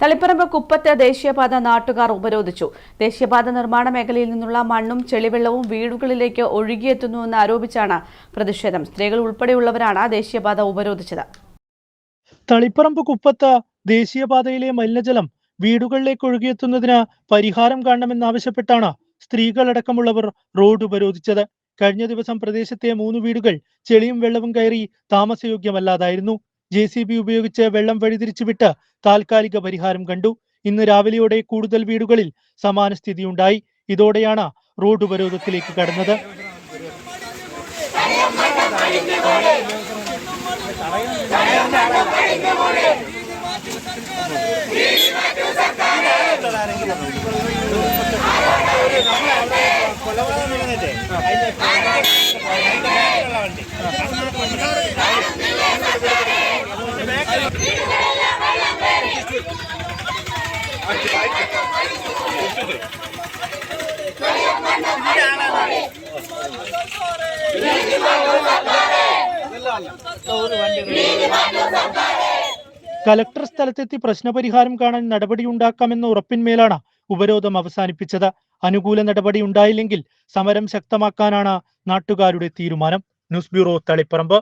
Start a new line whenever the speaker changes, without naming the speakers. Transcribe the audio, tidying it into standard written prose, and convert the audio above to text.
തളിപ്പറമ്പ് കുപ്പത്ത് ദേശീയപാത നാട്ടുകാർ ഉപരോധിച്ചു. ദേശീയപാത നിർമ്മാണ മേഖലയിൽ നിന്നുള്ള മണ്ണും ചെളിവെള്ളവും വീടുകളിലേക്ക് ഒഴുകിയെത്തുന്നുവെന്ന് ആരോപിച്ചാണ് പ്രതിഷേധം. സ്ത്രീകൾ ഉൾപ്പെടെയുള്ളവരാണ് ദേശീയപാത ഉപരോധിച്ചത്.
തളിപ്പറമ്പ് കുപ്പത്ത് ദേശീയപാതയിലെ മലിനജലം വീടുകളിലേക്ക് ഒഴുകിയെത്തുന്നതിന് പരിഹാരം കാണണമെന്നാവശ്യപ്പെട്ടാണ് സ്ത്രീകളടക്കമുള്ളവർ റോഡ് ഉപരോധിച്ചത്. കഴിഞ്ഞ ദിവസം പ്രദേശത്തെ 3 വീടുകൾ ചെളിയും വെള്ളവും കയറി താമസയോഗ്യമല്ലാതായിരുന്നു. JCB ഉപയോഗിച്ച് വെള്ളം വഴിതിരിച്ചുവിട്ട് താൽക്കാലിക പരിഹാരം കണ്ടു. ഇന്ന് രാവിലെയോടെ കൂടുതൽ വീടുകളിൽ സമാന സ്ഥിതിയുണ്ടായി. ഇതോടെയാണ് റോഡ് ഉപരോധത്തിലേക്ക് കടന്നത്. കലക്ടർ സ്ഥലത്തെത്തി പ്രശ്നപരിഹാരം കാണാൻ നടപടിയുണ്ടാക്കാമെന്ന ഉറപ്പിന്മേലാണ് ഉപരോധം അവസാനിപ്പിച്ചത്. അനുകൂല നടപടി ഉണ്ടായില്ലെങ്കിൽ സമരം ശക്തമാക്കാനാണ് നാട്ടുകാരുടെ തീരുമാനം. News bureau, Taliparamba.